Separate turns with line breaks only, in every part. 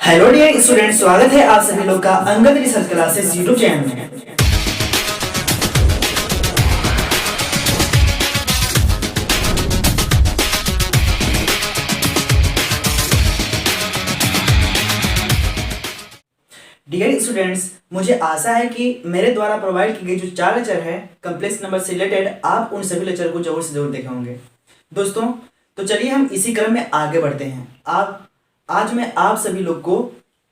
Hello dear student, स्वागत है आप सभी लोग का Angad research classes YouTube channel में। डियर स्टूडेंट्स, मुझे आशा है कि मेरे द्वारा प्रोवाइड की गई जो 4 लेक्चर है कम्प्लेक्स नंबर से रिलेटेड, आप उन सभी लेक्चर को जरूर से जरूर देखे होंगे। दोस्तों, तो चलिए हम इसी क्रम में आगे बढ़ते हैं। आज मैं आप सभी लोग को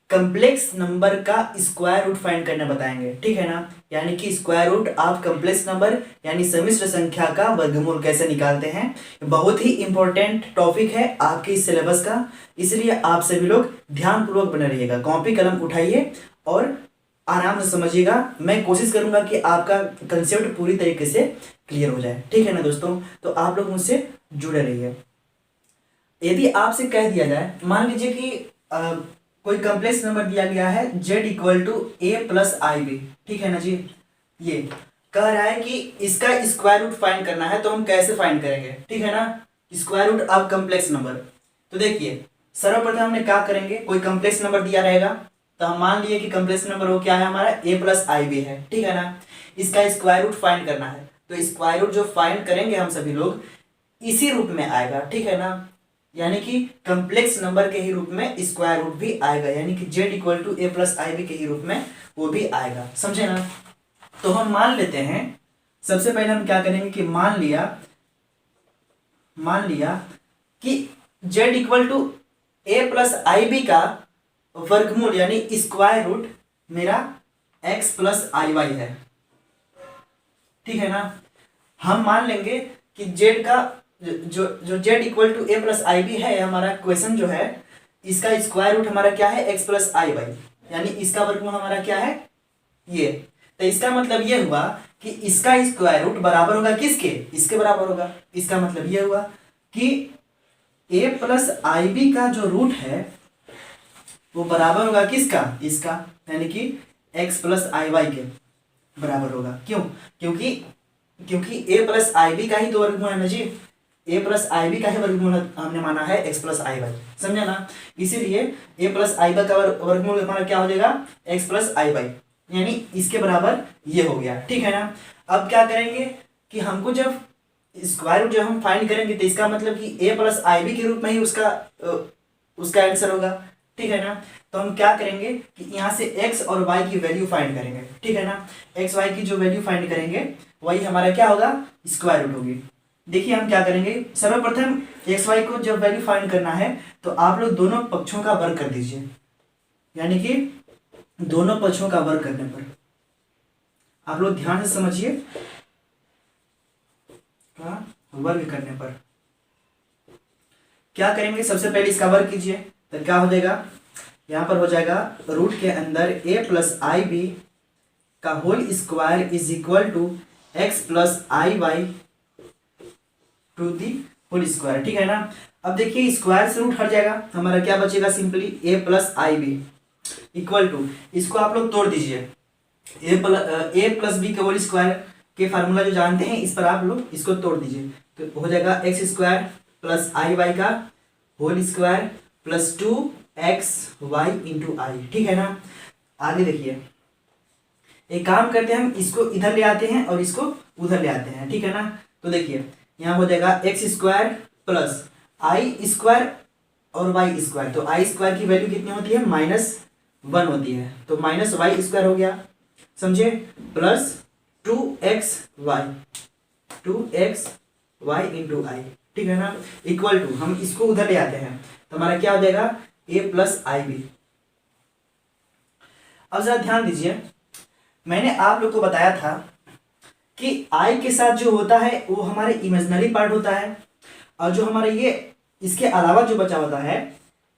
कम्प्लेक्स नंबर का स्क्वायर रूट फाइंड करना बताएंगे, ठीक है ना। यानी कि square root of complex number यानी सम्मिश्र संख्या का वर्गमूल कैसे निकालते हैं। बहुत ही इंपॉर्टेंट टॉपिक है आपके इस सिलेबस का, इसलिए आप सभी लोग ध्यानपूर्वक बने रहिएगा। कॉपी कलम उठाइए और आराम से समझिएगा। मैं कोशिश करूंगा कि आपका कंसेप्ट पूरी तरीके से क्लियर हो जाए, ठीक है ना दोस्तों। तो आप लोग मुझसे जुड़े रहिए। यदि आपसे कह दिया जाए, मान लीजिए कि कोई कम्प्लेक्स नंबर दिया गया है z equal to a plus I B, ठीक है ना जी। ये कह रहा है कि इसका स्क्वायर रूट फाइंड करना है, तो हम कैसे फाइंड करेंगे, ठीक है ना। Square root of complex number, तो देखिए सर्वप्रथम हमने क्या करेंगे, कोई कम्प्लेक्स नंबर दिया रहेगा तो हम मान लिए कि कम्प्लेक्स नंबर वो क्या है हमारा a प्लस आई बी है, ठीक है ना। इसका स्क्वायर रूट फाइंड करना है, तो स्क्वायर रूट जो फाइंड करेंगे हम सभी लोग इसी रूप में आएगा, ठीक है ना। यानी कि कम्प्लेक्स नंबर के ही रूप में स्क्वायर रूट भी आएगा, यानी कि z equal to a plus I B के ही रूप में वो भी आएगा, समझे ना। तो हम मान लेते हैं, सबसे पहले हम क्या करेंगे कि मान लिया कि z equal to a plus I B का वर्गमूल यानी स्क्वायर रूट मेरा x प्लस आई वाई है, ठीक है ना। हम मान लेंगे कि z का जो z equal to a plus I B है, हमारा क्वेश्चन जो है इसका स्क्वायर रूट हमारा क्या है x प्लस आई वाई, यानी इसका वर्गमूल हमारा क्या है ये। तो इसका मतलब ये हुआ कि इसका स्क्वायर रूट बराबर होगा किसके, इसके बराबर होगा। इसका मतलब ये हुआ कि a प्लस आई बी का जो रूट है वो बराबर होगा किसका, इसका, यानी कि x प्लस आई वाई के बराबर होगा। क्यों? क्योंकि a प्लस आई बी का ही तो वर्गमूल है ना जी। a प्लस आई बी का ही वर्गमूल हमने माना है x प्लस आई वाई, समझे ना। इसीलिए a प्लस आई वाई का वर्गमूल हमारा क्या हो जाएगा, x प्लस आई वाई, यानी इसके बराबर ये हो गया, ठीक है ना। अब क्या करेंगे कि हमको जब स्क्वायर रूट जब हम फाइंड करेंगे तो इसका मतलब कि a प्लस आई बी के रूप में ही उसका आंसर होगा, ठीक है ना। तो हम क्या करेंगे कि यहाँ से x और y की वैल्यू फाइंड करेंगे, ठीक है ना। x y की जो वैल्यू फाइंड करेंगे वही हमारा क्या होगा, स्क्वायर रूट होगी। देखिए हम क्या करेंगे, सर्वप्रथम एक्स वाई को जब वैल्यू फाइंड करना है तो आप लोग दोनों पक्षों का वर्ग कर दीजिए, यानी कि दोनों पक्षों का वर्ग करने पर आप लोग ध्यान से समझिए, वर्ग करने पर क्या करेंगे, सबसे पहले इसका वर्ग कीजिए तो क्या हो जाएगा, यहां पर हो जाएगा रूट के अंदर a प्लस आई बी का whole square is equal to X plus I Y to the whole square, ठीक है ना। अब देखिए स्क्वायर से रूट हट जाएगा, हमारा क्या बचेगा, simply a plus I B equal to, इसको आप लोग तोड़ दीजिए, a प्लस बी के होल स्क्वायर के फार्मूला जो जानते हैं इस पर आप लोग इसको तोड़ दीजिए, तो हो जाएगा एक्स स्क्वायर प्लस आई वाई का whole square plus 2xy into i, ठीक है ना। आगे देखिए एक काम करते हैं, हम इसको इधर ले आते हैं और इसको उधर ले आते हैं, ठीक है ना। तो देखिए यहाँ हो जाएगा एक्स स्क्वायर प्लस आई स्क्वायर और वाई स्क्वायर, तो आई स्क्वायर की वैल्यू कितनी होती है, -1 होती है, तो माइनस वाई स्क्वायर हो गया, समझे, प्लस 2xy इंटू आई, ठीक है ना, इक्वल टू, हम इसको उधर ले आते हैं तो हमारा क्या हो जाएगा a प्लस आई बी। अब जरा ध्यान दीजिए, मैंने आप लोग को बताया था कि i के साथ जो होता है वो हमारे इमेजिनरी पार्ट होता है, और जो हमारा ये इसके अलावा जो बचा होता है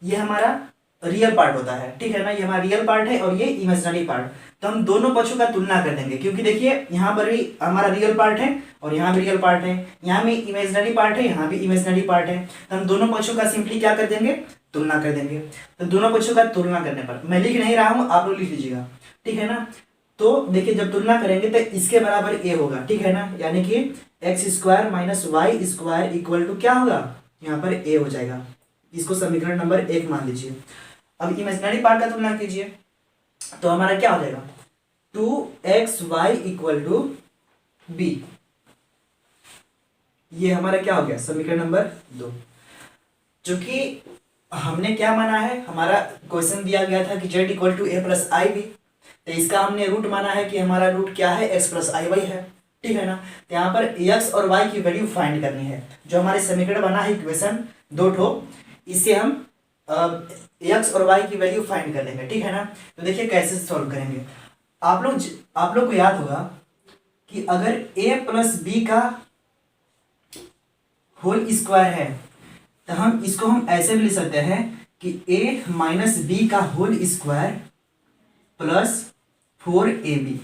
ये हमारा रियल पार्ट होता है, ठीक है ना। ये हमारा रियल पार्ट है और ये इमेजिनरी पार्ट, तो हम दोनों पक्षों का तुलना कर देंगे, क्योंकि देखिए यहाँ पर भी हमारा रियल पार्ट है और यहाँ भी रियल पार्ट है, यहाँ भी इमेजिनरी पार्ट है, यहाँ भी इमेजिनरी पार्ट है, तो हम दोनों पक्षों का सिंपली क्या कर देंगे, तुलना कर देंगे। तो दोनों पक्षों का तुलना करने पर, मैं लिख नहीं रहा हूँ, आप लोग लिख लीजिएगा, ठीक है ना। तो देखिए जब तुलना करेंगे तो इसके बराबर a होगा, ठीक है ना, यानी कि X square minus Y square equal to क्या होगा, यहाँ पर a हो जाएगा। इसको समीकरण नंबर 1 मान लीजिए। अब इमेजिनरी पार्ट का तुलना कीजिए तो हमारा क्या हो जाएगा, 2xy इक्वल टू बी। ये हमारा क्या हो गया, समीकरण नंबर 2। चूंकि हमने क्या माना है, हमारा क्वेश्चन दिया गया था कि z equal to A plus I B, तो इसका हमने रूट माना है कि हमारा रूट क्या है, x प्लस आई वाई है, ठीक है ना। तो यहाँ पर x और y की वैल्यू फाइंड करनी है। जो हमारे समीकरण बना है इक्वेशन 2 ठो, इससे हम x और y की वैल्यू फाइंड कर लेंगे, ठीक है ना। तो देखिए कैसे सॉल्व करेंगे। आप लोग को याद होगा कि अगर a प्लस बी का होल स्क्वायर है तो हम ऐसे भी लिख सकते हैं कि a माइनस बी का होल स्क्वायर प्लस 4ab।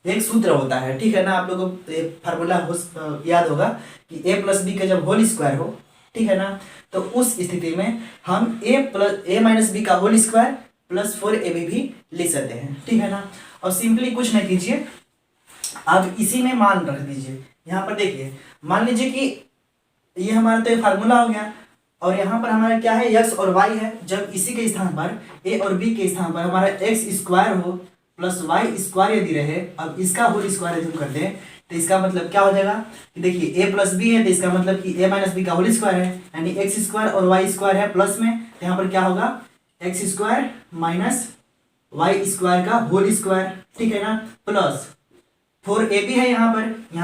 एक सूत्र होता है, ठीक है ना। आप लोगों को फार्मूला याद होगा कि a प्लस बी का जब होल स्क्वायर हो, ठीक है ना, तो उस स्थिति में हम a माइनस बी का होल स्क्वायर प्लस 4ab भी लिख सकते हैं, ठीक है ना। और सिंपली कुछ नहीं कीजिए, आप इसी में मान रख दीजिए। यहाँ पर देखिए, मान लीजिए कि ये हमारा तो फार्मूला हो गया और यहाँ पर हमारा क्या है, x और y है। जब इसी के स्थान पर a और b के स्थान पर हमारा x स्क्वायर हो प्लस y स्क्वायर यदि रहे, अब इसका होल स्क्वायर यदि हम कर दें तो इसका मतलब क्या हो जाएगा कि देखिए a प्लस बी है तो इसका मतलब कि a माइनस बी का होल स्क्वायर है, यानी x स्क्वायर और y स्क्वायर है प्लस में, तो यहाँ पर क्या होगा, x square minus y square का होल स्क्वायर, ठीक है ना, प्लस 4ab है यहाँ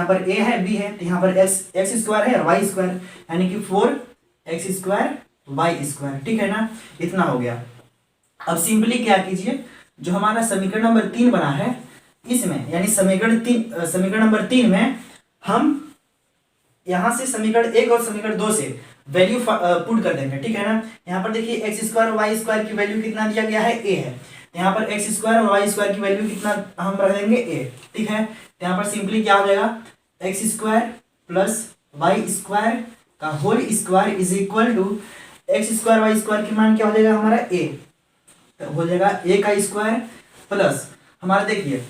पर a है b है, तो यहाँ पर x स्क्वायर है और y स्क्वायर, यानी कि 4x स्क्वायर y स्क्वायर, ठीक है ना। इतना हो गया। अब सिंपली क्या कीजिए, जो हमारा समीकरण नंबर 3 बना है इसमें, यानी समीकरण नंबर 3 में हम यहाँ से समीकरण 1 और समीकरण 2 से वैल्यू पुट कर देंगे, ठीक है ना। यहाँ पर देखिए x स्क्वायर और y स्क्वायर की वैल्यू कितना दिया गया है, a है। यहाँ पर x स्क्वायर और y स्क्वायर की वैल्यू कितना हम रख देंगे, a, ठीक है। तो यहाँ पर सिंपली क्या हो जाएगा, x square plus y square का whole square is equal to x square y square की मान क्या हो जाएगा हमारा, a, तो हो जाएगा a का स्क्वायर प्लस हमारा देखिए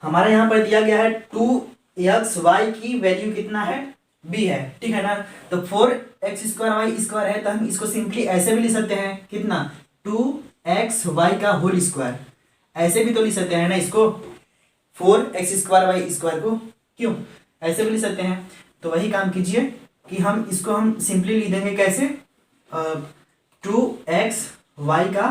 हमारे यहाँ पर दिया गया है 2xy की वैल्यू कितना है, b है, ठीक है ना। तो 4x स्क्वायर y स्क्वायर है, तो हम इसको सिंपली ऐसे भी लिख सकते हैं, कितना, 2xy का होल स्क्वायर, ऐसे भी तो लिख सकते हैं ना इसको, 4x स्क्वायर y स्क्वायर को, क्यों ऐसे भी लिख सकते हैं। तो वही काम कीजिए कि हम इसको हम सिंपली लिख देंगे कैसे, 2xy का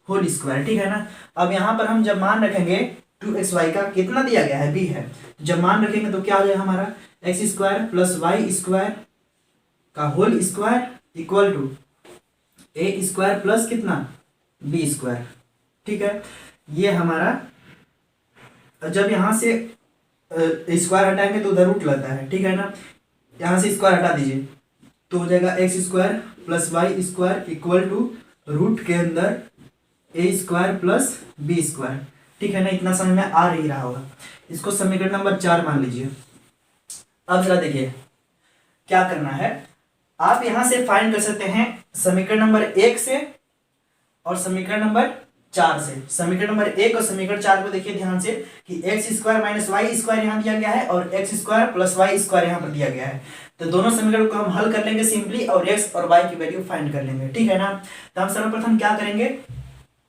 होल स्क्वायर, ठीक है ना। अब यहाँ पर हम जब मान रखेंगे 2xy का कितना दिया गया है, b है, जब मान रखेंगे तो क्या हो जाएगा हमारा, x square plus y square का whole square equal to a square plus कितना, b स्क्वायर, ठीक है। ये हमारा, जब यहाँ से स्क्वायर हटाएंगे तो उधर रूट लगता है, ठीक है ना। यहाँ से स्क्वायर हटा दीजिए तो हो जाएगा x square plus Y square equal to root के अंदर a square plus b square, ठीक है ना। इतना समझ में आ ही रहा होगा। इसको समीकरण नंबर 4 मान लीजिए। अब जरा देखिए क्या करना है, आप यहां से फाइंड कर सकते हैं समीकरण नंबर 1 से और समीकरण नंबर 4 से। समीकरण नंबर 1 और समीकरण 4 को देखिए ध्यान से कि x square minus Y square यहाँ दिया गया है और x square plus Y square यहाँ पर दिया गया है। तो दोनों समीकरण को हम हल कर लेंगे सिंपली और x और y की वैल्यू फाइंड कर लेंगे, ठीक है ना। तो हम सर्वप्रथम क्या करेंगे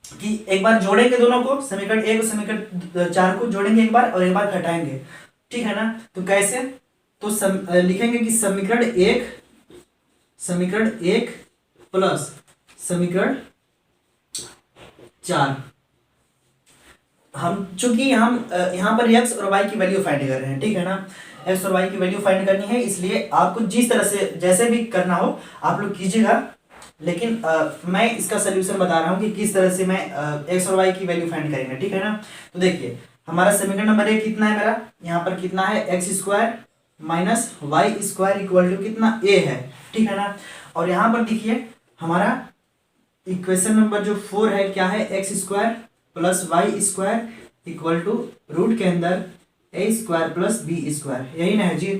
कि एक बार जोड़ेंगे दोनों को, समीकरण 1 और समीकरण 4 को जोड़ेंगे एक बार और एक बार घटाएंगे, ठीक है ना। तो कैसे, तो लिखेंगे कि समीकरण 1 प्लस समीकरण 4। हम चूंकि हम यहाँ पर x और y की वैल्यू फाइंड कर रहे हैं, ठीक है ना। x और y की वैल्यू फाइंड करनी है, इसलिए आपको जिस तरह से जैसे भी करना हो आप लोग कीजिएगा, लेकिन मैं इसका सोल्यूशन बता रहा हूँ कि किस तरह से मैं x और y की वैल्यू फाइंड करेंगे, ठीक है ना। तो देखिए हमारा समीकरण नंबर 1 कितना है मेरा, यहाँ पर कितना है, x square minus Y square equal to कितना, a है, ठीक है ना। और यहाँ पर देखिए हमारा इक्वेशन नंबर जो 4 है क्या है, x square plus Y square equal to root के अंदर a square plus b square, यही ना है जी।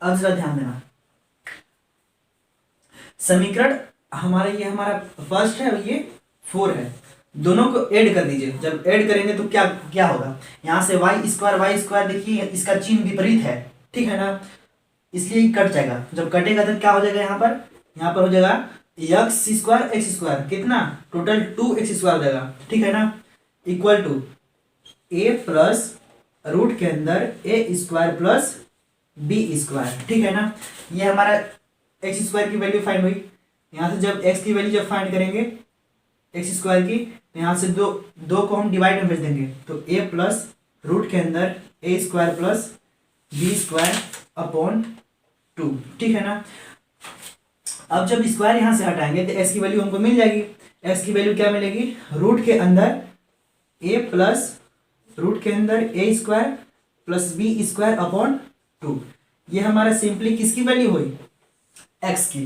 अब जरा ध्यान देना, समीकरण हमारा ये हमारा फर्स्ट है और ये 4 है, दोनों को ऐड कर दीजिए। जब ऐड करेंगे तो क्या क्या होगा, यहाँ से वाई स्क्वायर देखिए इसका चिन्ह विपरीत है, ठीक है ना, इसलिए कट जाएगा। जब कटेगा तो क्या हो जाएगा, यहाँ पर हो जाएगा एक्स स्क्वायर एक्स स्क्वायर कितना टोटल 2x² हो जाएगा, ठीक है ना, equal to A plus root के अंदर ए स्क्वायर प्लस बी स्क्वायर, ठीक है ना। ये हमारा एक्स स्क्वायर की वैल्यू फाइंड हुई। यहाँ से जब एक्स की वैल्यू जब फाइंड करेंगे एक्स स्क्वायर की, तो यहाँ से दो को हम डिवाइड में भेज देंगे, तो ए प्लस रूट के अंदर ए square plus B square upon 2, ठीक है ना। अब जब स्क्वायर यहाँ से हटाएंगे तो एक्स की वैल्यू हमको मिल जाएगी। एक्स की वैल्यू क्या मिलेगी, रूट के अंदर ए प्लस रूट के अंदर ए square plus B square upon 2। ये हमारा सिंपली किसकी वैल्यू हुई, एक्स की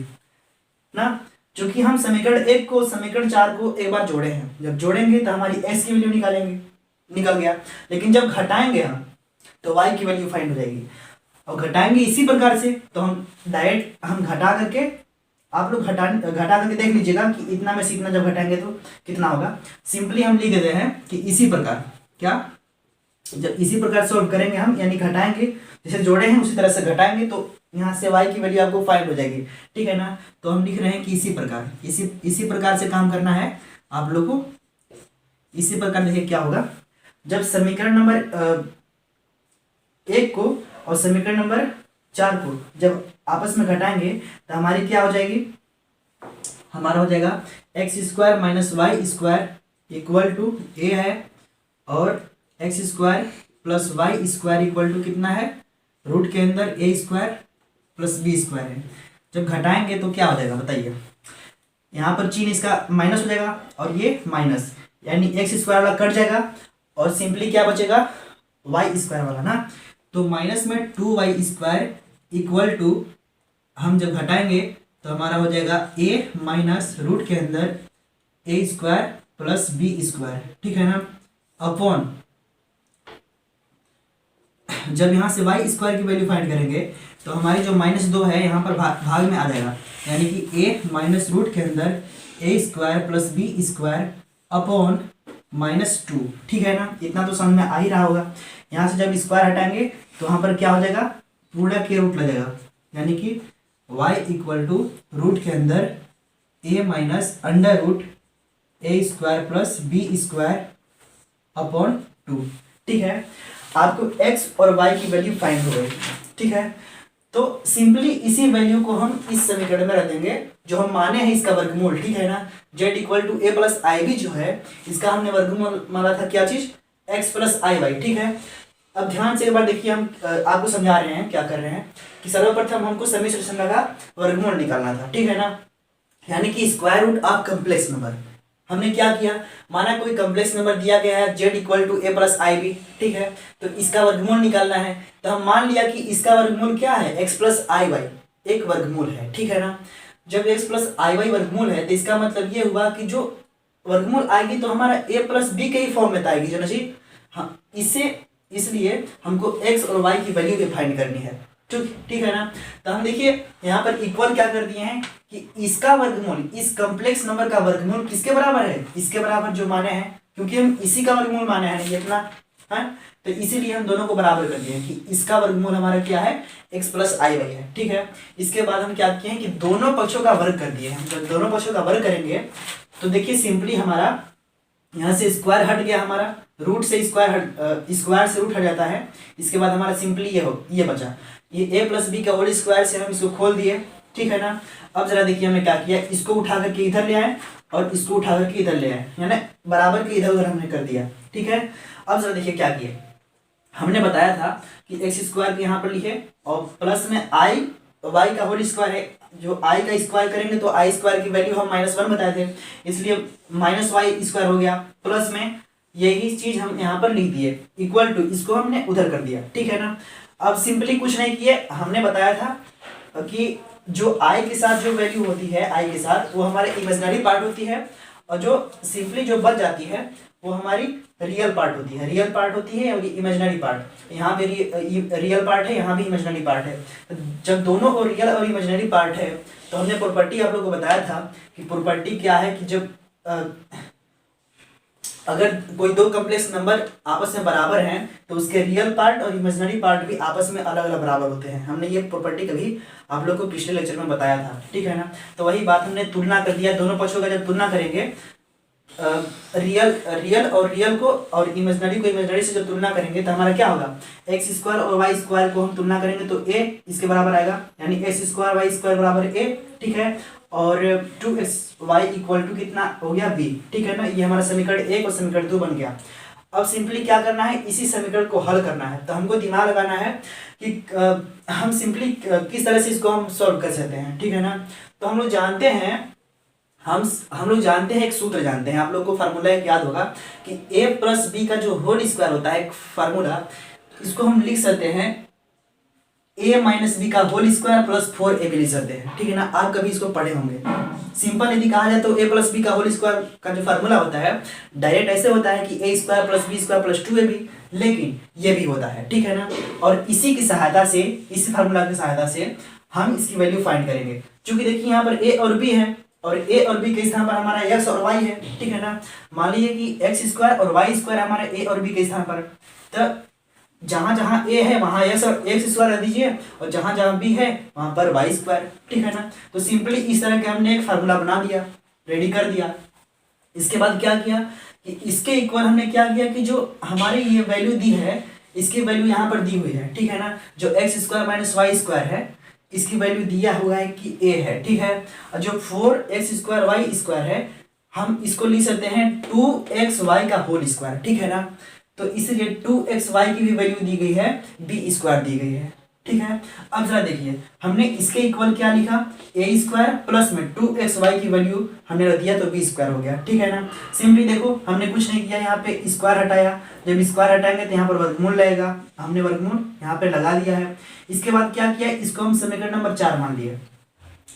ना। चूंकि हम समीकरण 1 को समीकरण 4 को एक बार जोड़े हैं, जब जोड़ेंगे तो हमारी एक्स की वैल्यू निकालेंगे, निकल गया। लेकिन जब घटाएंगे हम तो वाई की वैल्यू फाइंड हो जाएगी। और घटाएंगे इसी प्रकार से, तो हम डायरेक्ट हम घटा करके, आप लोग घटा करके देख लीजिएगा कि इतना में से इतना जब घटाएंगे तो कितना होगा। सिंपली हम लिख देते हैं कि इसी प्रकार, क्या जब इसी प्रकार सॉल्व करेंगे हम, यानी घटाएंगे, जैसे जोड़े हैं उसी तरह से घटाएंगे, तो यहाँ से y की वैल्यू आपको फाइंड हो जाएगी, ठीक है ना। तो हम लिख रहे हैं कि इसी प्रकार से काम करना है आप लोग को। इसी प्रकार देखिए क्या होगा, जब समीकरण नंबर 1 को और समीकरण नंबर 4 को जब आपस में घटाएंगे तो हमारी क्या हो जाएगी, हमारा हो जाएगा x square minus Y square equal to a है, और x square plus Y square equal to कितना है, रूट के अंदर ए स्क्वायर प्लस बी स्क्वायर है। जब घटाएंगे तो क्या हो जाएगा बताइए, यहाँ पर चिन्ह इसका माइनस हो जाएगा और ये माइनस, यानी एक्स स्क्वायर वाला कट जाएगा और सिंपली क्या बचेगा, वाई स्क्वायर वाला ना। तो माइनस में 2y स्क्वायर इक्वल टू, हम जब घटाएंगे तो हमारा हो जाएगा a माइनस रूट के अंदर ए स्क्वायर प्लस बी स्क्वायर, ठीक है ना, अपॉन, जब यहाँ से वाई स्क्वायर की वैल्यू फाइंड करेंगे तो हमारी जो -2 है यहाँ पर भाग में आ जाएगा, यानी कि a माइनस रूट के अंदर ए square plus B square upon -2, ठीक है ना। इतना तो समझ में आ ही रहा होगा। यहाँ से जब स्क्वायर हटाएंगे तो वहाँ पर क्या हो जाएगा, पूरा के रूट लगेगा, यानी कि y इक्वल टू रूट के अंदर a minus under root A square plus B square upon 2, ठीक है। आपको x और y की वैल्यू फाइंड हो गई, ठीक है। तो सिंपली इसी वैल्यू को हम इस समीकरण में रख देंगे जो हम माने हैं इसका वर्गमूल, ठीक है ना। z equal to A plus I B जो है इसका हमने वर्गमूल माना था, क्या चीज, x प्लस आई वाई, ठीक है। अब ध्यान से एक बार देखिए, हम आपको समझा रहे हैं क्या कर रहे हैं कि सर्वप्रथम हमको समिश्र संख्या का वर्गमूल निकालना था, ठीक है ना, यानी कि square root of complex number. हमने क्या किया, माना कोई कम्प्लेक्स नंबर दिया गया है z equal to A plus I B, ठीक है, तो इसका वर्गमूल निकालना है। तो हम मान लिया कि इसका वर्गमूल क्या है, x प्लस आई वाई एक वर्गमूल है, ठीक है ना। जब x प्लस आई वाई वर्गमूल है तो इसका मतलब ये हुआ कि जो वर्गमूल आएगी तो हमारा a प्लस बी के ही फॉर्म में आएगी, जो ना जी, हाँ, इसलिए हमको x और y की वैल्यू भी फाइंड करनी है, ठीक है ना। तो हम देखिए यहाँ पर इक्वल क्या कर दिए हैं कि इसका वर्गमूल, इस कॉम्प्लेक्स नंबर का वर्गमूल किसके बराबर है, इसके बराबर जो माने हैं, क्योंकि हम इसी का वर्गमूल माने हैं ये अपना है, तो इसीलिए हम दोनों को बराबर कर दिए हैं कि इसका वर्गमूल हमारा क्या है, x प्लस आई वाई है, ठीक है। इसके बाद हम क्या किए हैं कि दोनों पक्षों का वर्ग कर दिए हैं। जब दोनों पक्षों का वर्ग करेंगे तो देखिए सिंपली हमारा यहाँ से स्क्वायर हट गया, हमारा रूट से स्क्वायर से रूट हट जाता है। इसके बाद हमारा सिंपली ये बचा, ये a प्लस बी का होल स्क्वायर से हम इसको खोल दिए, ठीक है ना। अब जरा देखिए हमने क्या किया, इसको उठा करके इधर ले आए और इसको उठा करके इधर ले आए, यानी बराबर के इधर उधर हमने कर दिया, ठीक है। अब जरा देखिए क्या किए, हमने बताया था कि एक्स स्क्वायर के यहाँ पर लिखे और प्लस में आई वाई का होल स्क्वायर है, जो आई का स्क्वायर करेंगे तो आई स्क्वायर की वैल्यू हम -1 बताए थे, इसलिए माइनस वाई स्क्वायर हो गया, प्लस में यही चीज हम यहाँ पर लिख दिए इक्वल टू, इसको हमने उधर कर दिया, ठीक है ना। अब सिंपली कुछ नहीं किए, हमने बताया था कि जो आई के साथ जो वैल्यू होती है, आई के साथ वो हमारे इमेजिनरी पार्ट होती है, और जो सिंपली जो बच जाती है वो हमारी रियल पार्ट होती है, रियल पार्ट होती है और इमेजिनरी पार्ट, यहाँ पे रियल पार्ट है, यहाँ भी इमेजिनरी पार्ट है। तो जब दोनों को रियल और इमेजिनरी पार्ट है तो हमने प्रॉपर्टी आप लोगों को बताया था कि प्रॉपर्टी क्या है कि जब अगर कोई दो कॉम्प्लेक्स नंबर आपस में बराबर हैं तो उसके रियल पार्ट और इमेजिनरी पार्ट भी आपस में अलग अलग बराबर होते हैं। हमने ये प्रॉपर्टी कभी आप लोग को पिछले लेक्चर में बताया था, ठीक है ना। तो वही बात हमने तुलना कर दिया, दोनों पक्षों का जब तुलना करेंगे, रियल और रियल को और इमेजिनरी को इमेजिनरी से जब तुलना करेंगे तो हमारा क्या होगा, एक्स स्क्वायर और वाई स्क्वायर को हम तुलना करेंगे तो ए इसके बराबर आएगा, यानी एक्स स्क्वायर वाई स्क्वायर बराबर ए, ठीक है। और 2x y इक्वल टू कितना हो गया b, ठीक है ना। ये हमारा समीकरण 1 और समीकरण 2 बन गया। अब सिंपली क्या करना है, इसी समीकरण को हल करना है। तो हमको दिमाग लगाना है कि हम सिंपली किस तरह से इसको हम सॉल्व कर सकते हैं, ठीक है ना। तो हम लोग जानते हैं, हम लोग जानते हैं, एक सूत्र जानते हैं, आप लोग को फार्मूला एक याद होगा कि a प्लस बी का जो होल स्क्वायर होता है, एक फार्मूला, इसको हम लिख सकते हैं a माइनस बी का होल स्क्वायर प्लस 4ab लिख सकते हैं, ठीक है ना। आप कभी इसको पढ़े होंगे। सिंपल यदि कहा जाए तो a प्लस बी का होल स्क्वायर का जो फार्मूला होता है डायरेक्ट ऐसे होता है कि a square plus B square plus 2ab, लेकिन ये भी होता है, ठीक है ना। और इसी की सहायता से, इसी फार्मूला की सहायता से हम इसकी वैल्यू फाइंड करेंगे। क्योंकि देखिए यहाँ पर a और b है और a और b के स्थान पर हमारा x और y है, ठीक है ना। मान लीजिए कि x स्क्वायर और y स्क्वायर हमारे a और b के स्थान पर, तो जहां जहां a है वहां x स्क्वायर रख दीजिए और जहां जहां b है वहां पर y स्क्वायर, ठीक है ना। तो सिंपली इस तरह के हमने एक फार्मूला बना दिया, रेडी कर दिया। इसके बाद क्या किया कि इसके इक्वल हमने क्या किया कि जो हमारी ये वैल्यू दी है, इसकी वैल्यू यहाँ पर दी हुई है, ठीक है ना। जो X square minus Y square है, इसकी वैल्यू दिया हुआ है कि a है, ठीक है। और जो 4x स्क्वायर वाई स्क्वायर है, हम इसको लिख सकते हैं 2xy का होल स्क्वायर, ठीक है ना। तो इसलिए 2xy की भी वैल्यू दी गई है, b स्क्वायर दी गई है, ठीक है। अब जरा देखिए, हमने इसके इक्वल क्या लिखा, a स्क्वायर प्लस में 2xy की वैल्यू हमने रख दिया तो b स्क्वायर हो गया, ठीक है ना। सिंपली देखो, हमने कुछ नहीं किया, यहाँ पे स्क्वायर हटाया, जब स्क्वायर हटाएंगे तो यहाँ पर वर्गमूल लगेगा, हमने वर्गमूल यहाँ पे लगा दिया है। इसके बाद क्या किया, इसको हम समीकरण नंबर 4 मान लिए।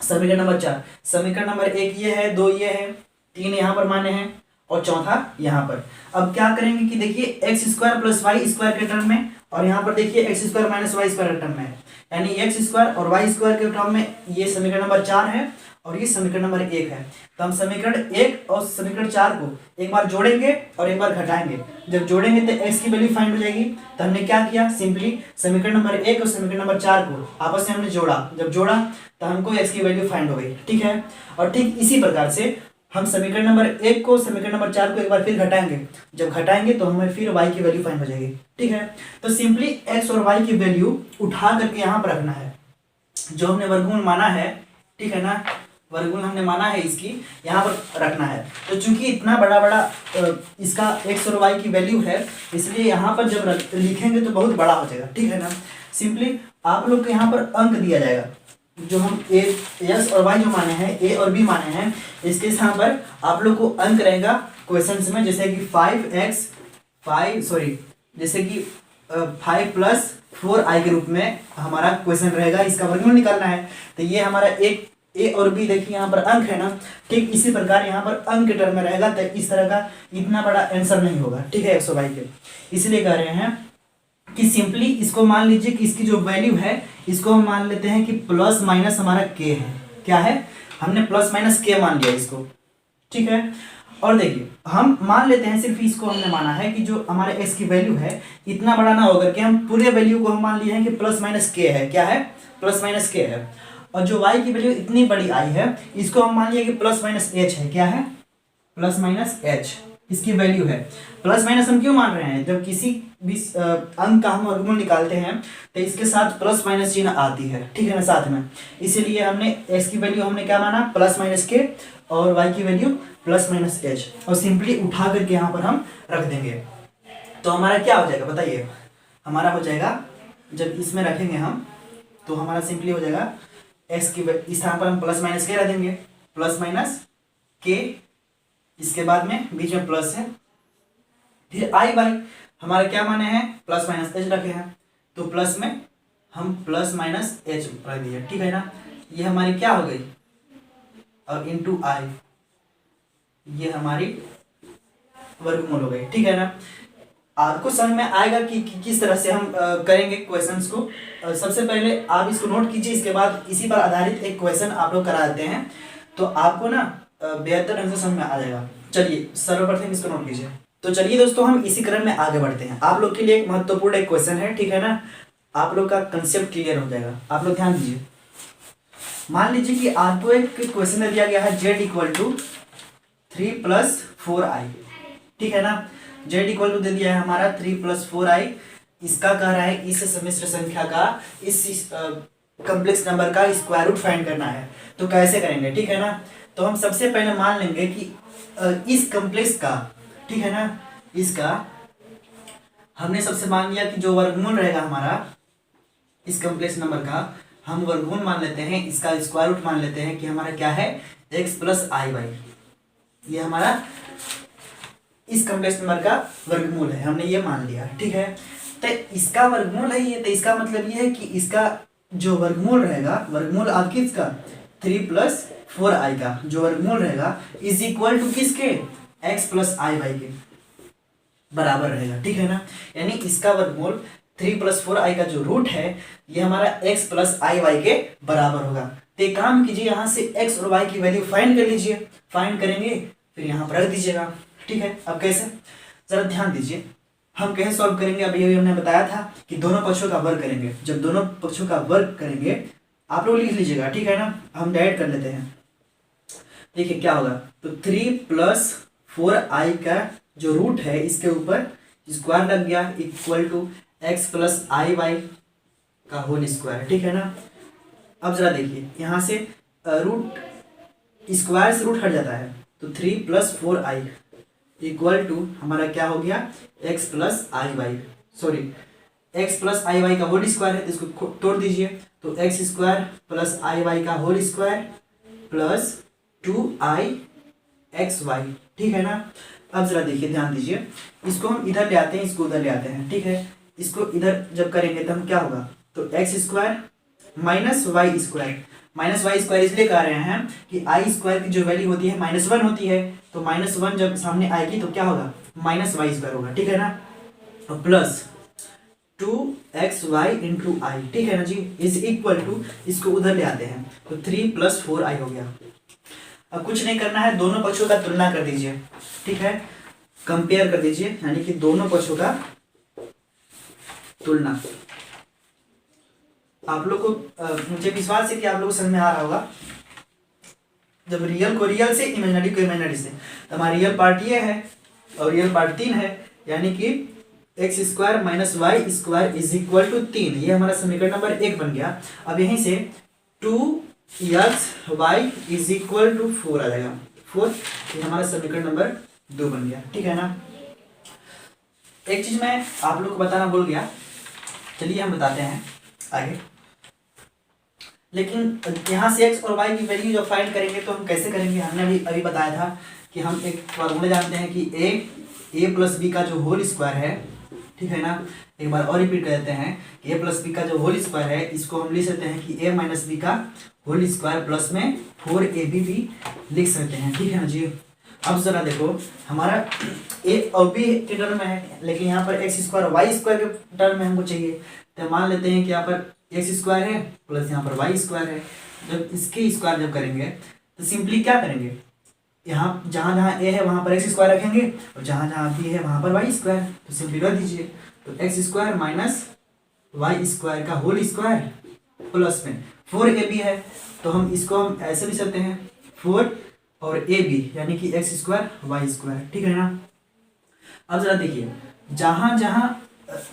समीकरण नंबर 4, समीकरण नंबर 1 ये है, 2 ये है, 3 यहाँ पर माने हैं और चौथा यहाँ पर। अब क्या करेंगे कि देखिए X square plus Y square के टर्म में, और यहाँ पर देखिए X square minus Y square के टर्म में, यानी एक्स स्क्वायर और वाई स्क्वायर के टर्म में ये समीकरण नंबर 4 है और ये समीकरण नंबर 1 है। तो हम समीकरण 1 और समीकरण 4 को एक बार जोड़ेंगे और एक बार घटाएंगे। जब जोड़ेंगे तो एक्स की वैल्यू फाइंड हो जाएगी। तो हमने क्या किया, सिंपली समीकरण नंबर 1 और समीकरण नंबर 4 को आपस में हमने जोड़ा, जब जोड़ा तो हमको एक्स की वैल्यू फाइंड हो गई, ठीक है। और ठीक इसी प्रकार से हम समीकरण नंबर 1 को समीकरण नंबर 4 को एक बार फिर घटाएंगे, जब घटाएंगे तो हमें फिर y की वैल्यू फाइंड हो जाएगी, ठीक है। तो सिंपली x और y की वैल्यू उठा करके यहाँ पर रखना है, जो हमने वर्गमूल माना है, ठीक है ना, वर्गमूल हमने माना है इसकी यहाँ पर रखना है। तो चूंकि इतना बड़ा बड़ा इसका x और y की वैल्यू है, इसलिए यहाँ पर जब लिखेंगे तो बहुत बड़ा हो जाएगा, ठीक है ना। सिंपली आप लोग को यहाँ पर अंक दिया जाएगा, जो हम एस और वाई जो माने हैं, ए और बी माने हैं, इसके स्थान पर आप लोग को अंक रहेगा क्वेश्चंस में, जैसे कि 5 प्लस 4i के रूप में हमारा क्वेश्चन रहेगा, इसका वर्गमूल निकालना है। तो ये हमारा एक ए और बी देखिए यहाँ पर अंक है ना, ठीक इसी प्रकार यहाँ पर अंक के टर्म में रहेगा। तो इस तरह का इतना बड़ा आंसर नहीं होगा, ठीक है, 122 के। इसलिए कह रहे हैं कि सिंपली इसको मान लीजिए कि इसकी जो वैल्यू है, इसको हम मान लेते हैं कि प्लस माइनस हमारा के है, क्या है, हमने प्लस माइनस के मान लिया इसको, ठीक है। और देखिए हम मान लेते हैं, सिर्फ इसको हमने माना है कि जो हमारे एक्स की वैल्यू है इतना बड़ा ना होकर के हम पूरे वैल्यू को हम मान लिए हैं कि प्लस माइनस के है, क्या है, प्लस माइनस के है। और जो वाई की वैल्यू इतनी बड़ी आई है, इसको हम मान लिए कि प्लस माइनस एच है, क्या है, प्लस माइनस एच इसकी वैल्यू है। प्लस माइनस हम क्यों मान रहे हैं, जब किसी भी अंक का हम वर्गमूल निकालते हैं तो इसके साथ प्लस माइनस चिन्ह आती है, ठीक है ना, साथ में। इसीलिए हमने एक्स की वैल्यू हमने क्या माना, प्लस माइनस के, और वाई की वैल्यू प्लस माइनस एच, और सिंपली उठा करके यहाँ पर हम रख देंगे। तो हमारा क्या हो जाएगा बताइए, हमारा हो जाएगा, जब इसमें रखेंगे हम तो हमारा सिंपली हो जाएगा एक्स की स्थान पर हम प्लस माइनस के रख देंगे, प्लस माइनस के, इसके बाद में बीच में प्लस है, फिर आई बाई हमारा क्या माने हैं, प्लस माइनस एच रखे हैं, तो प्लस में हम प्लस माइनस एच रख दिए, ठीक है ना। ये हमारी क्या हो गई, और इनटू आई, ये हमारी वर्गमूल हो गई, ठीक है ना। आपको समझ में आएगा कि किस तरह से हम करेंगे क्वेश्चंस को। सबसे पहले आप इसको नोट कीजिए, इसके बाद इसी पर आधारित एक क्वेश्चन आप लोग करा देते हैं, तो आपको ना बेहतर ढंग से समझ में आ जाएगा। चलिए सर्वप्रथम इसको नोट कीजिए। तो चलिए दोस्तों हम इसी क्रम में आगे बढ़ते हैं। आप लोग के लिए एक महत्वपूर्ण एक क्वेश्चन है, ठीक है ना, आप लोग का कंसेप्ट क्लियर हो जाएगा। आप लोग ध्यान दीजिए। मान लीजिए कि आपको एक क्वेश्चन दिया गया है z इक्वल टू 3+4i, ठीक है ना। z इक्वल टू दे दिया है हमारा 3+4i। इसका कह रहा है इस सम्मिश्र संख्या का, इस कॉम्प्लेक्स नंबर का स्क्वायर रूट फाइंड करना है। तो कैसे करेंगे, ठीक है ना। तो हम सबसे पहले मान लेंगे कि इस कॉम्प्लेक्स का, ठीक है ना, इसका हमने सबसे मान लिया कि जो वर्गमूल रहेगा हमारा इस कॉम्प्लेक्स नंबर का, हम वर्गमूल मान लेते हैं, इसका स्क्वायर रूट मान लेते हैं कि हमारा क्या है x+iy। ये हमारा इस कॉम्प्लेक्स नंबर का वर्गमूल है, हमने ये मान लिया, ठीक है। तो इसका वर्गमूल है ये, तो इसका मतलब ये है कि इसका जो वर्गमूल रहेगा, वर्गमूल आपकी इसका 3+4i का जो वर्गमूल रहेगा इज इक्वल टू किसके, x+iy के बराबर रहेगा, ठीक है ना। यानी इसका वर्गमूल 3+4i का जो रूट है ये हमारा x+iy के बराबर होगा। तो एक काम कीजिए, यहाँ से x और y की वैल्यू फाइंड कर लीजिए। फाइंड करेंगे फिर यहाँ पर रख दीजिएगा, ठीक है। अब कैसे, जरा ध्यान दीजिए, हम कैसे सॉल्व करेंगे। अभी हमने बताया था कि दोनों पक्षों का वर्ग करेंगे। जब दोनों पक्षों का वर्ग करेंगे, आप लोग लिख लीजिएगा, ठीक है ना। हम डायरेक्ट कर लेते हैं। देखिए क्या होगा, तो 3+4i का जो रूट है इसके ऊपर स्क्वायर लग गया इक्वल टू x+iy का होल स्क्वायर, ठीक है ना। अब जरा देखिए यहाँ से रूट स्क्वायर से रूट हट जाता है, तो 3+4i इक्वल टू हमारा क्या हो गया x+iy, सॉरी x+iy का होल स्क्वायर है, तो इसको तोड़ दीजिए। तो x² + iy का होल स्क्वायर प्लस 2ixy, ठीक है ना। अब जरा देखिए, ध्यान दीजिए, इसको हम इधर ले आते हैं, इसको उधर ले आते हैं, ठीक है। इसको इधर जब करेंगे तो हम क्या होगा, तो x² - y² इसलिए कह रहे हैं कि i² की जो वैल्यू होती है -1 होती है, तो -1 जब सामने आएगी तो क्या होगा, -y² होगा, ठीक है ना। और प्लस 2xy × i, ठीक है ना जी, इज इक्वल टू, इसको उधर ले आते हैं तो 3+4i हो गया। अब कुछ नहीं करना है, दोनों पक्षों का तुलना कर दीजिए, ठीक है, कंपेयर कर दीजिए, यानी कि दोनों पक्षों का तुलना। आप लोग को मुझे विश्वास है कि आप लोग को समझ में आ रहा होगा। जब रियल को रियल से, इमेजिनरी को इमेजिनरी से, तो हमारा रियल पार्ट ये है और रियल पार्ट 3 है, यानी कि x² - y² is equal to 3। ये हमारा समीकरण नंबर 1 बन गया। अब यहीं से 2xy इज इक्वल टू 4 आ जाएगा, 4, ये हमारा समीकरण नंबर 2 बन गया, ठीक है ना। एक चीज मैं आप लोग को बताना भूल गया, चलिए हम बताते हैं आगे। लेकिन यहाँ से x और y की वैल्यू जब फाइंड करेंगे तो हम कैसे करेंगे, हमने अभी बताया था कि हम एक फॉर्मूला जानते हैं कि a + b का जो होल स्क्वायर है, ठीक है ना। एक बार और रिपीट कर देते हैं, a + b का जो होल स्क्वायर है, इसको हम लिख सकते हैं कि a - b का होल स्क्वायर प्लस में 4ab भी लिख सकते हैं, ठीक है ना जी। अब जरा देखो, हमारा a और b के टर्म में है, लेकिन यहाँ पर x² y² के टर्म में हमको चाहिए। तो मान लेते हैं कि यहाँ पर x² है प्लस यहाँ पर y² है। जब इसके स्क्वायर जब करेंगे तो सिंपली क्या करेंगे, यहाँ जहाँ जहाँ a है वहाँ पर x² रखेंगे और जहाँ जहाँ b है वहाँ पर y², तो सिंपली रख दीजिए। तो x² - y² का होल स्क्वायर प्लस में 4ab है, तो हम इसको हम ऐसे लिख सकते हैं 4 और ab, यानी कि x² y², ठीक है ना। अब जरा देखिए, जहाँ जहाँ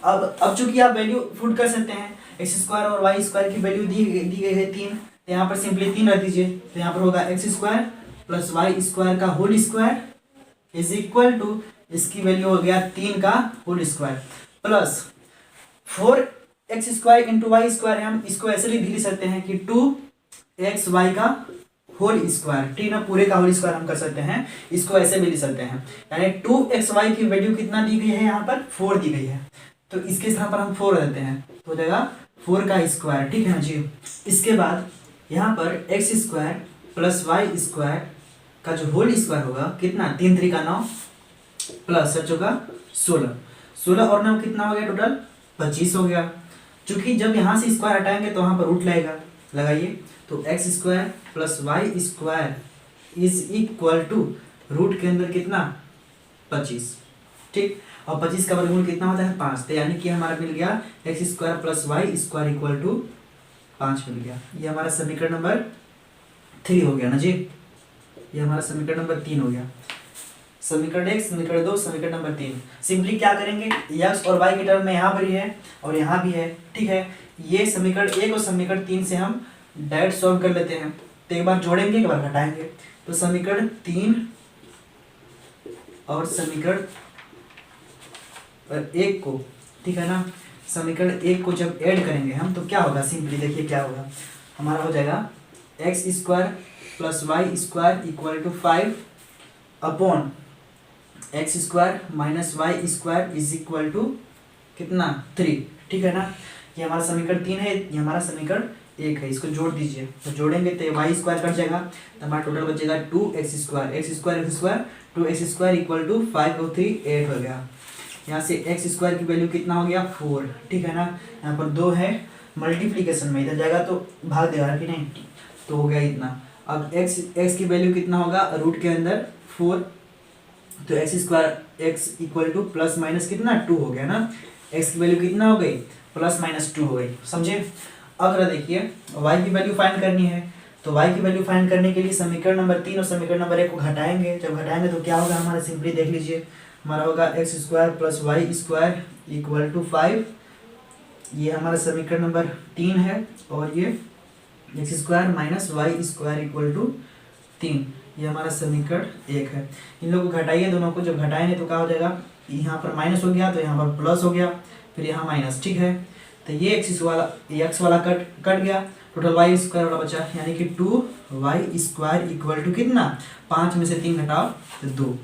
अब चूंकि आप वैल्यू पुट कर सकते हैं, x² और y² की वैल्यू दी गई है 3, तो यहाँ पर सिंपली 3 रख दीजिए। तो यहाँ पर होगा x² + y² का whole square is equal to, इसकी वैल्यू हो गया 3 का whole square plus 4x² × y² है, हम इसको ऐसे भी लिख सकते हैं कि 2xy का होल स्क्वायर, ठीक है ना, पूरे का होल स्क्वायर हम कर सकते हैं, इसको ऐसे भी लिख सकते हैं। यानी 2xy की वैल्यू कितना दी गई है, यहाँ पर 4 दी गई है, तो इसके स्थान पर हम 4 देते हैं, तो हो जाएगा 4 का स्क्वायर, ठीक है ना जी। इसके बाद यहाँ पर x² + y² का जो होल स्क्वायर होगा कितना, 3 × 3 = 9 प्लस 7 का 16, 16 और 9 कितना हो गया, टोटल 25 हो गया। चूंकि जब यहाँ से स्क्वायर हटाएंगे तो वहाँ पर रूट लगेगा, लगाइए। तो x² + y² is equal to root के अंदर कितना 25, ठीक। और 25 का वर्गमूल कितना होता है 5, तो यानी कि हमारा मिल गया X square plus Y square equal to 5 मिल गया। ये हमारा समीकरण नंबर 3 हो गया ना जी, ये हमारा समीकरण नंबर 3 हो गया। समीकरण 1, समीकरण 2, समीकरण नंबर 3। सिंपली क्या करेंगे, यक्स और वाई के टर्म में यहाँ पर ही है और यहाँ भी है, ठीक है। ये समीकरण 1 और समीकरण 3 से हम डायरेक्ट सॉल्व कर लेते हैं। तो एक बार जोड़ेंगे, एक बार घटाएंगे। तो समीकरण 3 और समीकरण 1 को, ठीक है ना, समीकरण 1 को जब ऐड करेंगे हम तो क्या होगा, सिंपली देखिए क्या होगा, हमारा हो जाएगा x square plus Y square equal to 5 upon X square minus Y square is equal to कितना 3, ठीक है ना। ये हमारा समीकरण 3 है, ये हमारा समीकरण 1 है। इसको जोड़ दीजिए, तो जोड़ेंगे तो वाई स्क्वायर कट जाएगा, तो हमारा टोटल बचेगा 2x square, X square X square 2x square equal to 5 और 3 8 हो गया। यहाँ से एक्स स्क्वायर की वैल्यू कितना हो गया 4, ठीक है ना। यहाँ पर 2 है मल्टीप्लीकेशन में, इधर जाएगा तो भाग देगा कि नहीं, तो हो गया इतना। अब x की वैल्यू कितना होगा रूट के अंदर 4, तो x square x equal two plus minus कितना 2 हो गया ना। x की वैल्यू कितना हो गई प्लस माइनस 2 हो गई, समझे। अब जरा देखिए y की वैल्यू फाइंड करनी है, तो y की वैल्यू फाइंड करने के लिए समीकरण नंबर 3 और समीकरण नंबर 1 को घटाएंगे। जब घटाएंगे तो क्या होगा हमारा, सिंपली देख लीजिए, हमारा होगा X square plus Y square equal to 5, ये हमारा समीकरण नंबर 3 है, और ये X square minus Y square equal to 3, ये हमारा समीकरण 1 है। इन लोगों को घटाइए दोनों को, जब घटाएंगे तो क्या हो जाएगा, यहाँ पर माइनस हो गया तो यहाँ पर प्लस हो गया, फिर यहाँ माइनस, ठीक है। तो ये एक्स वाला कट गया, टोटल वाई स्क्वायर वाला बचा, यानी कि 2y स्क्वायर इक्वल टू कितना 5 में से 3 घटाओ तो 2।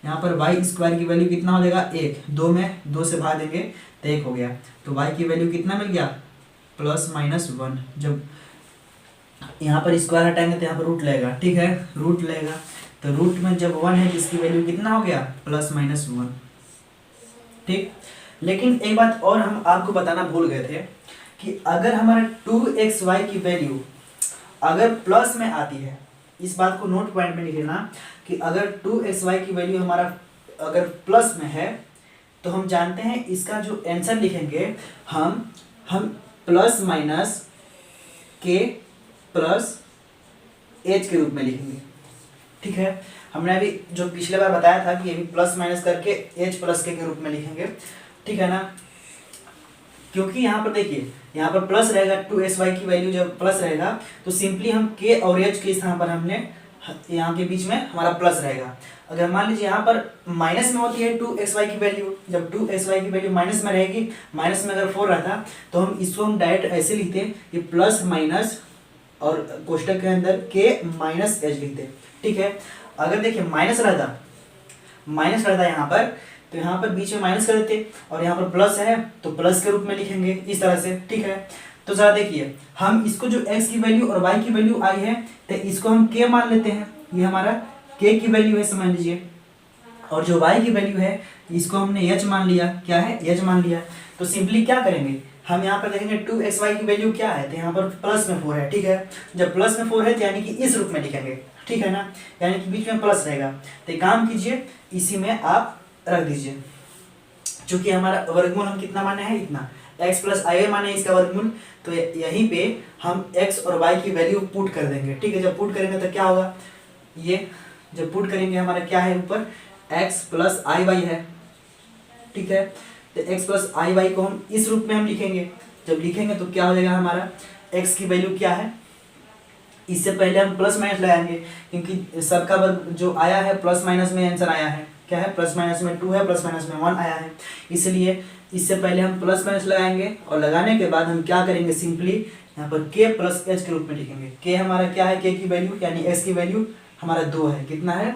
यहाँ पर y स्क्वायर की वैल्यू कितना हो जाएगा 1, 2 में 2 से भाग देंगे तो 1 हो गया। तो y की वैल्यू कितना मिल गया प्लस माइनस 1। जब यहाँ पर स्क्वायर हटाएंगे तो यहाँ पर रूट लगेगा, ठीक है, रूट लगेगा। तो रूट में जब 1 है तो इसकी वैल्यू कितना हो गया प्लस माइनस 1, ठीक। लेकिन एक बात और हम आपको बताना भूल गए थे कि अगर हमारा 2xy की वैल्यू अगर प्लस में आती है, इस बात को नोट पॉइंट में लिख लेना कि अगर 2xy की वैल्यू हमारा अगर प्लस में है तो हम जानते हैं इसका जो आंसर लिखेंगे हम प्लस माइनस के प्लस एच के रूप में लिखेंगे, ठीक है। हमने अभी जो पिछले बार बताया था कि ये भी प्लस माइनस करके एच प्लस के रूप में लिखेंगे, ठीक है ना। क्योंकि यहाँ पर देखिए यहाँ पर प्लस रहेगा, 2xy की वैल्यू जब प्लस रहेगा तो सिंपली हम के और एच के स्थान पर हमने यहाँ के बीच में हमारा प्लस रहेगा। अगर मान लीजिए यहाँ पर माइनस में होती है 2xy की वैल्यू, जब 2xy की वैल्यू माइनस में रहेगी, माइनस में अगर 4 रहता तो हम इसको हम डायरेक्ट ऐसे लिखते कि प्लस माइनस और कोष्टक के अंदर के माइनस एच लिखते, ठीक है। अगर देखिए माइनस रहता यहाँ पर तो यहाँ पर बीच में माइनस कर देते, और यहाँ पर प्लस है तो प्लस के रूप में लिखेंगे इस तरह से, ठीक है। तो जरा देखिए हम इसको जो x की वैल्यू और y की वैल्यू आई है तो इसको हम k मान लेते हैं, ये हमारा k की वैल्यू है समझ लीजिए, और जो y की वैल्यू है इसको हमने h मान लिया, क्या है h मान लिया। तो सिंपली क्या करेंगे हम यहाँ पर देखेंगे 2xy की वैल्यू क्या है, तो यहाँ पर प्लस में 4 है, ठीक है। जब प्लस में 4 है तो यानी कि इस रूप में लिखेंगे, ठीक है ना, यानी कि बीच में प्लस रहेगा। तो काम कीजिए इसी में आप रख दीजिए, चूंकि हमारा वर्गमूल हम कितना माने हैं इतना, x प्लस आई माने इसका वर्गमूल, तो यहीं पे हम x और y की वैल्यू पुट कर देंगे, ठीक है। जब पुट करेंगे तो क्या होगा, ये जब पुट करेंगे हमारा क्या है ऊपर x प्लस आई वाई है, ठीक है। तो x प्लस आई वाई को हम इस रूप में हम लिखेंगे, जब लिखेंगे तो क्या हो जाएगा हमारा x की वैल्यू क्या है, इससे पहले हम प्लस माइनस लगाएंगे क्योंकि सबका वर्ग जो आया है प्लस माइनस में आंसर आया है, क्या है प्लस माइनस में 2 है, प्लस माइनस में 1 आया है, इसलिए इससे पहले हम प्लस माइनस लगाएंगे और लगाने के बाद हम क्या करेंगे सिंपली यहाँ पर k प्लस एच के रूप में लिखेंगे। k हमारा क्या है, k की वैल्यू यानी s की वैल्यू हमारा 2 है, कितना है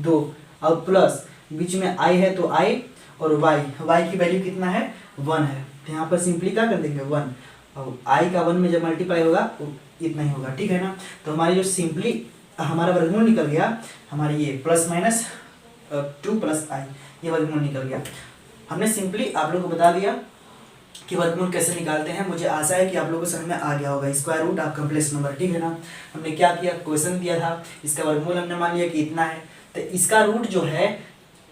2, और प्लस बीच में i है तो i, और y की वैल्यू कितना है 1 है, तो यहाँ पर सिंपली क्या कर देंगे 1, और i का 1 में जब मल्टीप्लाई होगा तो इतना ही होगा, ठीक है ना। तो हमारी जो सिंपली हमारा वर्गमूल निकल गया, हमारी ये प्लस माइनस 2 प्लस आई, ये वर्गमूल निकल गया। हमने सिंपली आप लोगों को बता दिया कि वर्गमूल कैसे निकालते हैं। मुझे आशा है कि आप लोगों को समझ में आ गया होगा। स्क्वायर रूट आपका प्लेस नंबर, ठीक है ना। हमने क्या किया, क्वेश्चन दिया था, इसका वर्गमूल हमने मान लिया कि इतना है, तो इसका रूट जो है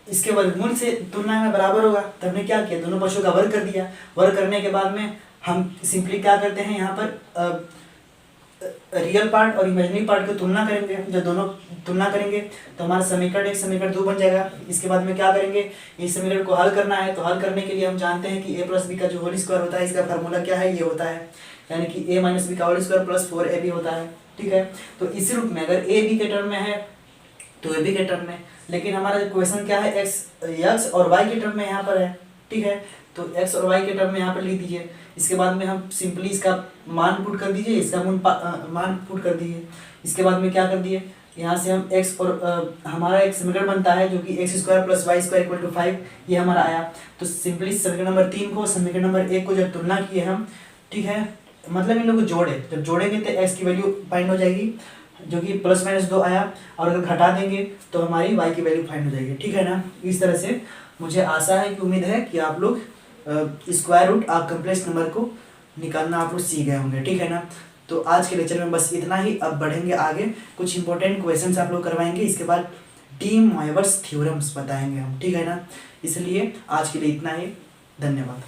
इसके वर्गमूल से तुलना में बराबर होगा। तो हमने क्या किया, दोनों पक्षों का वर्ग कर दिया। वर्ग करने के बाद में हम सिंपली क्या करते हैं, यहाँ पर रियल पार्ट और इमेजिनरी पार्ट की तुलना करेंगे। जब दोनों तुलना करेंगे तो हमारा समीकरण 1 समीकरण 2 बन जाएगा। इसके बाद में क्या करेंगे, इस समीकरण को हल करना है। तो हल करने के लिए हम जानते हैं कि a प्लस बी का जो होल स्क्वायर होता है, इसका फार्मूला क्या है, ये होता है, यानी कि a माइनस बी का होल स्क्वायर प्लस 4ab होता है। ठीक है, तो इसी रूप में अगर a b के टर्म में है तो a b के टर्म में, लेकिन हमारा क्वेश्चन क्या है, x और y के टर्म में यहाँ पर है। ठीक है, तो x और y के टर्म में यहाँ पर लिख दीजिए। इसके बाद में हम सिंपली इसका मान पुट कर दीजिए, इसका मान पुट कर दीजिए। इसके बाद में क्या कर दिए, यहाँ से हम x और हमारा एक समीकरण बनता है जो कि X square plus Y square equal to 5, ये हमारा आया। तो सिंपली समीकरण नंबर 3 को समीकरण नंबर 1 को जब तुलना किए हम, ठीक है, मतलब इन लोगों को जोड़े, जब जोड़ेंगे तो x की वैल्यू फाइंड हो जाएगी जो कि प्लस माइनस 2 आया, और अगर घटा देंगे तो हमारी y की वैल्यू फाइंड हो जाएगी। ठीक है ना, इस तरह से मुझे आशा है कि उम्मीद है कि आप लोग स्क्वायर रूट आप कॉम्प्लेक्स नंबर को निकालना आप लोग सीख गए होंगे। ठीक है ना, तो आज के लेक्चर में बस इतना ही। अब बढ़ेंगे आगे, कुछ इंपॉर्टेंट क्वेश्चंस आप लोग करवाएंगे, इसके बाद डी मोइवर्स थ्योरम्स बताएंगे हम। ठीक है ना, इसलिए आज के लिए इतना ही, धन्यवाद।